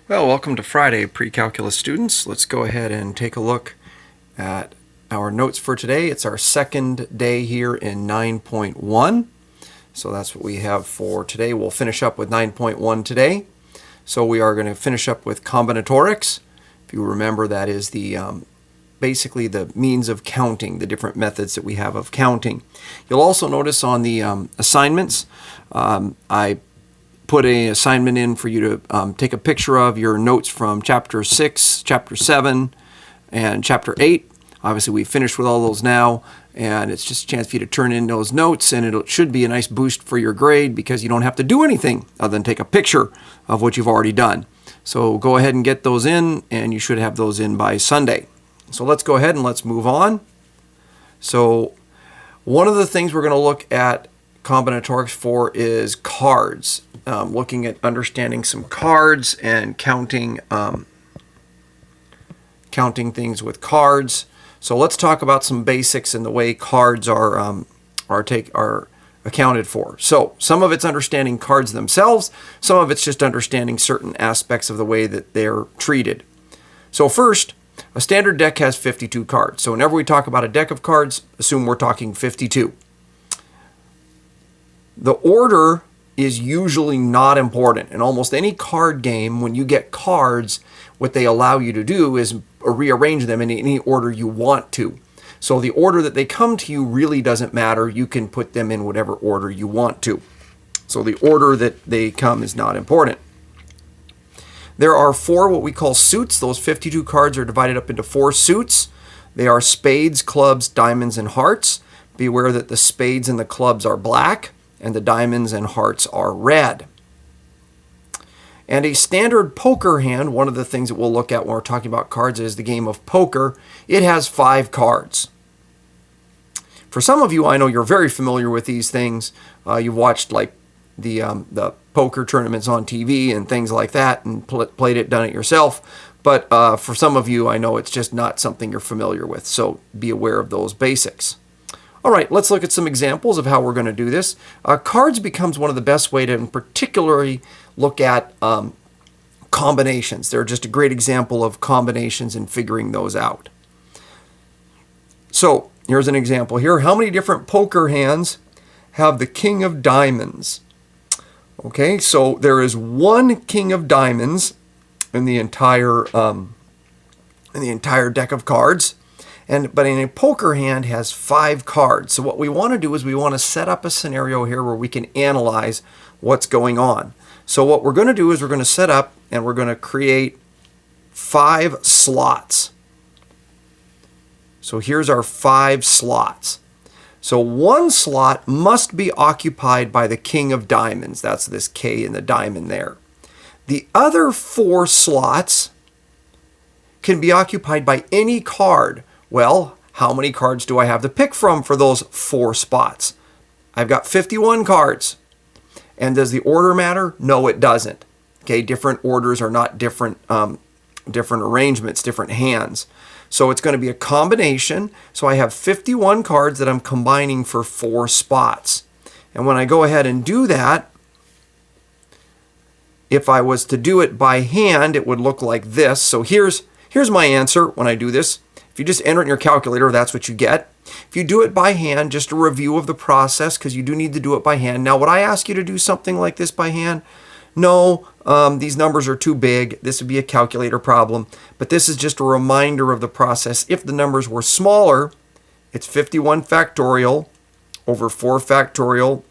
Well, welcome to Friday, pre-calculus students. Let's go ahead and take a look at our notes for today. It's our second day here in 9.1. So that's what we have for today. We'll finish up with 9.1 today. So we are going to finish up with combinatorics. If you remember, that is the basically the means of counting, the different methods that we have of counting. You'll also notice on the assignments, I put an assignment in for you to take a picture of your notes from Chapter 6, Chapter 7, and Chapter 8. Obviously, we finished with all those now, and it's just a chance for you to turn in those notes, and it should be a nice boost for your grade because you don't have to do anything other than take a picture of what you've already done. So go ahead and get those in, and you should have those in by Sunday. So let's go ahead and let's move on. So one of the things we're going to look at combinatorics for is cards. Looking at understanding some cards and counting things with cards. So let's talk about some basics in the way cards are accounted for. So some of it's understanding cards themselves. Some of it's just understanding certain aspects of the way that they're treated. So first, a standard deck has 52 cards. So whenever we talk about a deck of cards, assume we're talking 52. The order is usually not important. In almost any card game, when you get cards, what they allow you to do is rearrange them in any order you want to. So the order that they come to you really doesn't matter. You can put them in whatever order you want to. So the order that they come is not important. There are four what we call suits. Those 52 cards are divided up into four suits. They are spades, clubs, diamonds, and hearts. Beware that the spades and the clubs are black, and the diamonds and hearts are red. And a standard poker hand, one of the things that we'll look at when we're talking about cards is the game of poker. It has 5 cards. For some of you, I know you're very familiar with these things. You've watched like the poker tournaments on TV and things like that and played it, done it yourself. But for some of you, I know it's just not something you're familiar with. So be aware of those basics. All right, let's look at some examples of how we're going to do this. Cards becomes one of the best way to particularly look at combinations. They're just a great example of combinations and figuring those out. So here's an example here. How many different poker hands have the king of diamonds? Okay, so there is one king of diamonds in the entire deck of cards. But in a poker hand has 5 cards. So what we want to do is we want to set up a scenario here where we can analyze what's going on. So what we're going to do is we're going to set up and we're going to create 5 slots. So here's our 5 slots. So one slot must be occupied by the king of diamonds. That's this K in the diamond there. The other 4 slots can be occupied by any card. Well, how many cards do I have to pick from for those 4 spots? I've got 51 cards. And does the order matter? No, it doesn't. Okay, different orders are not different arrangements, different hands. So it's going to be a combination. So I have 51 cards that I'm combining for 4 spots. And when I go ahead and do that, if I was to do it by hand, it would look like this. So here's my answer when I do this. If you just enter it in your calculator, that's what you get. If you do it by hand, just a review of the process, because you do need to do it by hand. Now, would I ask you to do something like this by hand? No, these numbers are too big. This would be a calculator problem. But this is just a reminder of the process. If the numbers were smaller, it's 51 factorial over 4 factorial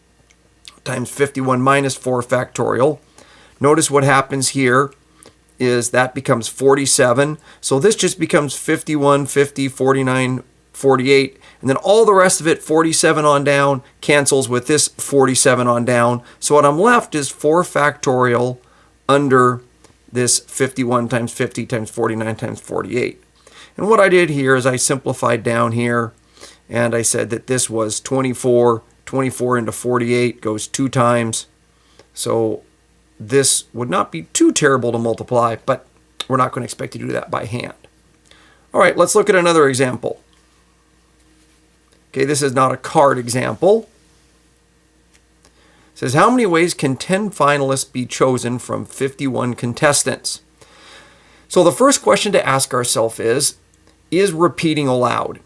times 51 minus 4 factorial. Notice what happens here is that becomes 47. So this just becomes 51, 50, 49, 48. And then all the rest of it, 47 on down, cancels with this 47 on down. So what I'm left is 4 factorial under this 51 times 50 times 49 times 48. And what I did here is I simplified down here. And I said that this was 24. 24 into 48 goes 2 times. So this would not be too terrible to multiply, but we're not going to expect you to do that by hand. All right, let's look at another example. Okay, this is not a card example. It says, how many ways can 10 finalists be chosen from 51 contestants? So the first question to ask ourselves is repeating allowed?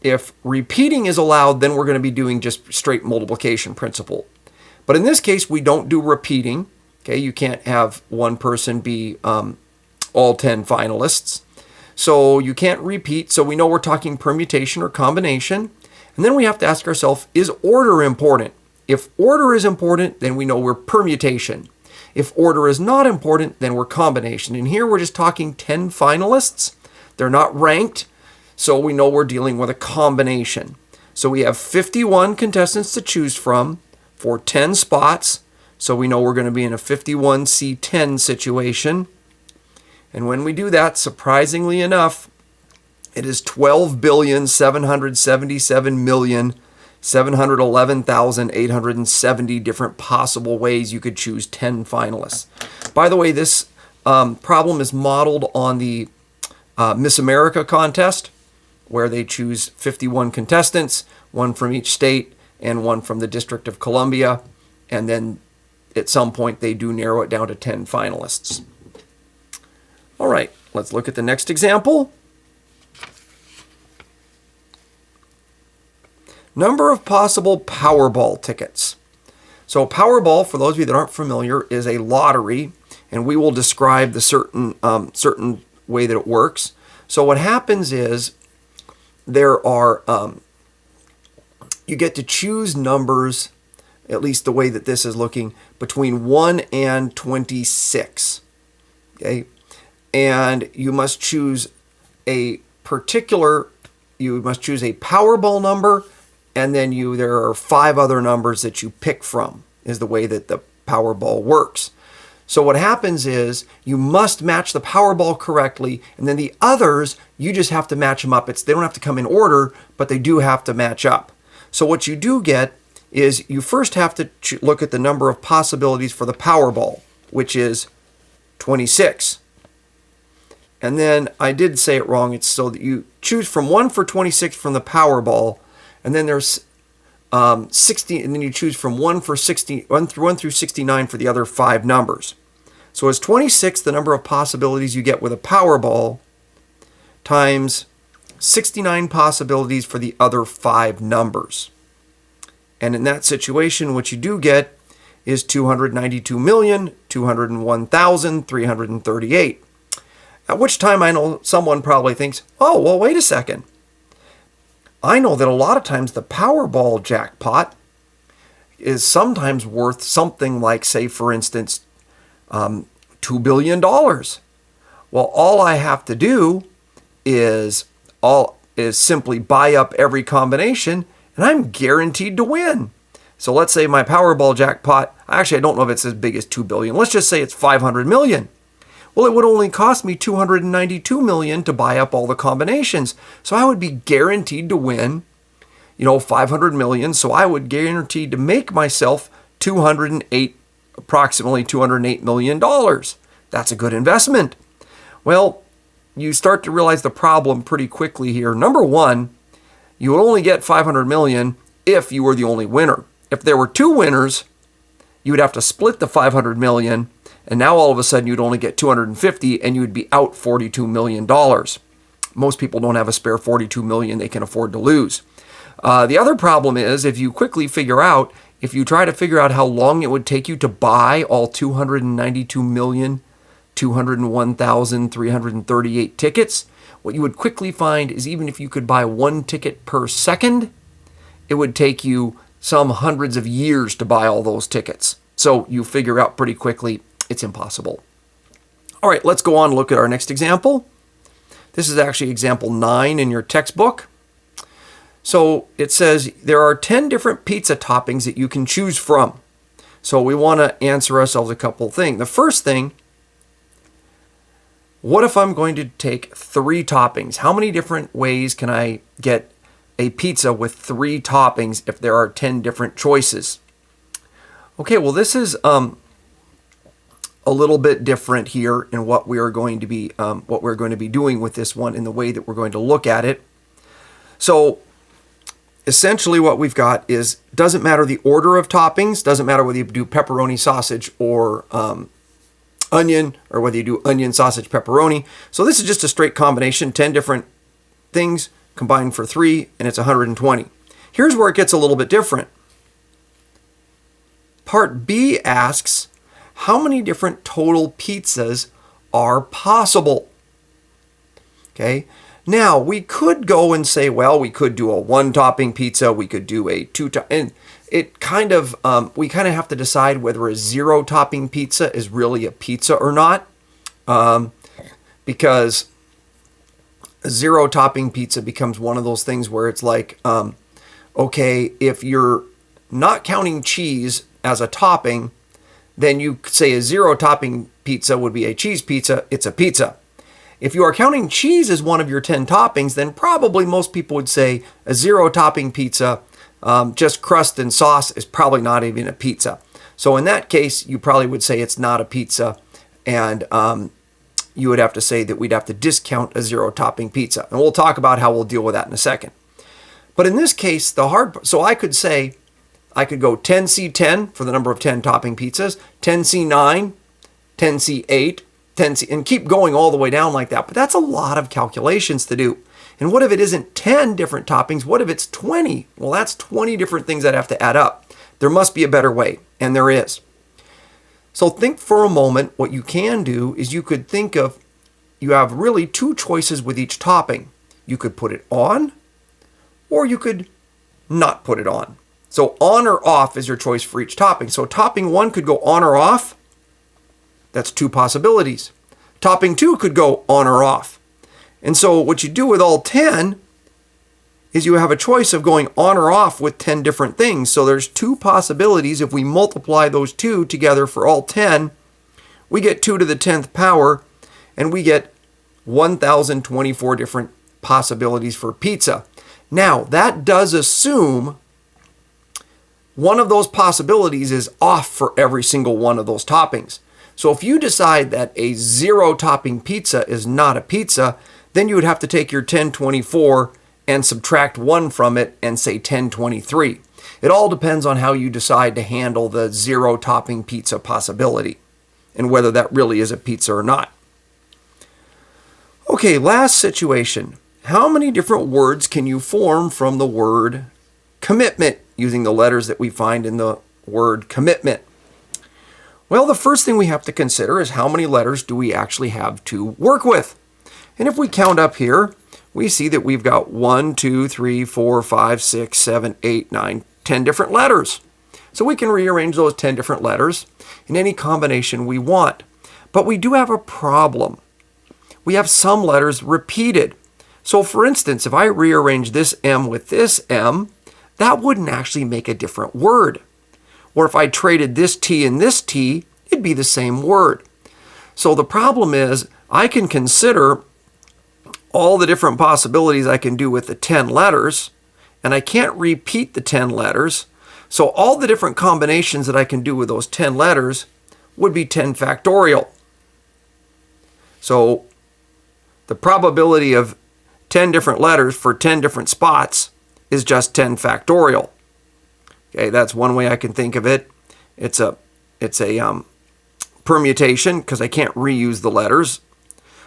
If repeating is allowed, then we're going to be doing just straight multiplication principle. But in this case, we don't do repeating. Okay, you can't have one person be all 10 finalists. So you can't repeat. So we know we're talking permutation or combination. And then we have to ask ourselves, is order important? If order is important, then we know we're permutation. If order is not important, then we're combination. And here we're just talking 10 finalists. They're not ranked, so we know we're dealing with a combination. So we have 51 contestants to choose from for 10 spots. So we know we're going to be in a 51C10 situation. And when we do that, surprisingly enough, it is 12,777,711,870 different possible ways you could choose 10 finalists. By the way, this problem is modeled on the Miss America contest, where they choose 51 contestants, one from each state and one from the District of Columbia, and then at some point they do narrow it down to 10 finalists. All right, let's look at the next example. Number of possible Powerball tickets. So Powerball, for those of you that aren't familiar, is a lottery, and we will describe the certain way that it works. So what happens is there are you get to choose numbers, at least the way that this is looking, between 1 and 26. Okay, and you must choose a Powerball number, and then there are 5 other numbers that you pick from, is the way that the Powerball works. So what happens is you must match the Powerball correctly, and then the others, you just have to match them up. They don't have to come in order, but they do have to match up. So what you do get is you first have to look at the number of possibilities for the Powerball, which is 26. And then I did say it wrong. It's so that you choose from 1 for 26 from the Powerball, and then there's 60, and then you choose from 1 through 69 for the other 5 numbers. So it's 26, the number of possibilities you get with a Powerball, times 69 possibilities for the other 5 numbers. And in that situation, what you do get is 292,201,338. At which time I know someone probably thinks, oh, well, wait a second. I know that a lot of times the Powerball jackpot is sometimes worth something like, say, for instance, $2 billion. Well, all I have to do is simply buy up every combination, and I'm guaranteed to win. So let's say my Powerball jackpot, actually I don't know if it's as big as $2 billion. Let's just say it's $500 million. Well, it would only cost me $292 million to buy up all the combinations. So I would be guaranteed to win, $500 million. So I would guaranteed to make myself approximately $208 million. That's a good investment. Well, you start to realize the problem pretty quickly here. Number one, you would only get $500 million if you were the only winner. If there were 2 winners, you would have to split the $500 million. And now all of a sudden you'd only get 250 and you'd be out $42 million. Most people don't have a spare $42 million they can afford to lose. The other problem is if you try to figure out how long it would take you to buy all 292,201,338 tickets, what you would quickly find is even if you could buy 1 ticket per second, it would take you some hundreds of years to buy all those tickets. So you figure out pretty quickly it's impossible. All right, let's go on and look at our next example. This is actually example 9 in your textbook. So it says there are 10 different pizza toppings that you can choose from. So we want to answer ourselves a couple things. The first thing, what if I'm going to take 3 toppings? How many different ways can I get a pizza with 3 toppings if there are 10 different choices? Okay, well this is a little bit different here in what we're going to be doing with this one in the way that we're going to look at it. So essentially what we've got is, doesn't matter the order of toppings, doesn't matter whether you do pepperoni, sausage, or onion, or whether you do onion, sausage, pepperoni. So this is just a straight combination, 10 different things combined for 3, and it's 120. Here's where it gets a little bit different. Part B asks, how many different total pizzas are possible? Okay, now we could go and say, well, we could do a 1-topping pizza, we could do a 2-topping, and it kind of, we kind of have to decide whether a 0-topping pizza is really a pizza or not, because a 0-topping pizza becomes one of those things where it's like, okay, if you're not counting cheese as a topping, then you say a 0-topping pizza would be a cheese pizza, it's a pizza. If you are counting cheese as one of your 10 toppings, then probably most people would say a 0-topping pizza, just crust and sauce, is probably not even a pizza. So in that case, you probably would say it's not a pizza, and you would have to say that we'd have to discount a 0-topping pizza. And we'll talk about how we'll deal with that in a second. But in this case, so I could say, I could go 10C10 for the number of 10 topping pizzas, 10C9, 10C8, 10C, and keep going all the way down like that. But that's a lot of calculations to do. And what if it isn't 10 different toppings? What if it's 20? Well, that's 20 different things I'd have to add up. There must be a better way, and there is. So think for a moment. What you can do is you could think of, you have really 2 choices with each topping. You could put it on, or you could not put it on. So on or off is your choice for each topping. So topping 1 could go on or off. That's 2 possibilities. Topping 2 could go on or off. And so what you do with all 10 is you have a choice of going on or off with 10 different things. So there's 2 possibilities. If we multiply those 2 together for all 10, we get 2 to the 10th power, and we get 1,024 different possibilities for pizza. Now, that does assume one of those possibilities is off for every single one of those toppings. So if you decide that a 0-topping pizza is not a pizza, then you would have to take your 1024 and subtract 1 from it and say 1023. It all depends on how you decide to handle the 0-topping pizza possibility and whether that really is a pizza or not. Okay, last situation. How many different words can you form from the word commitment using the letters that we find in the word commitment? Well, the first thing we have to consider is how many letters do we actually have to work with? And if we count up here, we see that we've got 1, 2, 3, 4, 5, 6, 7, 8, 9, 10 different letters. So we can rearrange those 10 different letters in any combination we want. But we do have a problem. We have some letters repeated. So for instance, if I rearrange this M with this M, that wouldn't actually make a different word. Or if I traded this T and this T, it'd be the same word. So the problem is I can consider all the different possibilities I can do with the 10 letters, and I can't repeat the 10 letters. So all the different combinations that I can do with those 10 letters would be 10 factorial. So the probability of 10 different letters for 10 different spots is just 10 factorial. Okay, that's one way I can think of it. It's a permutation because I can't reuse the letters.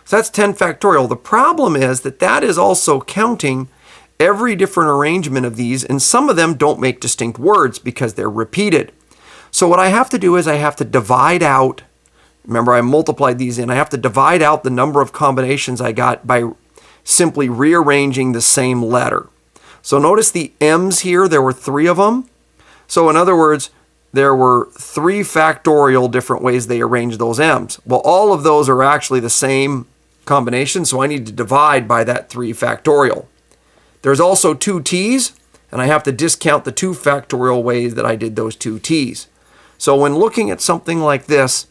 So that's 10 factorial. The problem is that that is also counting every different arrangement of these, and some of them don't make distinct words because they're repeated. So what I have to do is I have to divide out, remember I multiplied these in, I have to divide out the number of combinations I got by simply rearranging the same letter. So notice the M's here, there were 3 of them. So in other words, there were 3 factorial different ways they arranged those M's. Well, all of those are actually the same combination, so I need to divide by that 3 factorial. There's also 2 T's, and I have to discount the 2 factorial ways that I did those 2 T's. So when looking at something like this,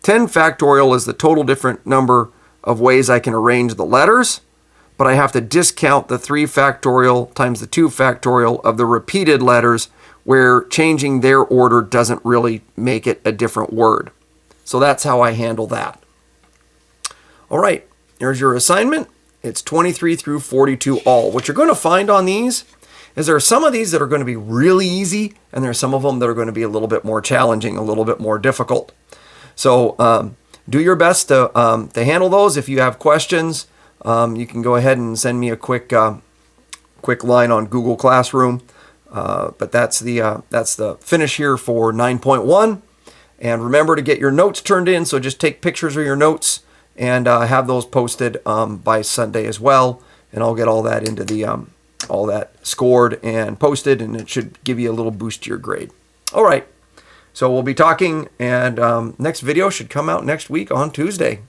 10 factorial is the total different number of ways I can arrange the letters, but I have to discount the 3 factorial times the 2 factorial of the repeated letters, where changing their order doesn't really make it a different word. So that's how I handle that. All right, here's your assignment. It's 23 through 42 all. What you're going to find on these is there are some of these that are going to be really easy, and there are some of them that are going to be a little bit more challenging, a little bit more difficult. So do your best to handle those. If you have questions, you can go ahead and send me a quick line on Google Classroom. But that's the finish here for 9.1. And remember to get your notes turned in. So just take pictures of your notes and have those posted by Sunday as well. And I'll get all that into the all that scored and posted, and it should give you a little boost to your grade. All right. So we'll be talking, and next video should come out next week on Tuesday.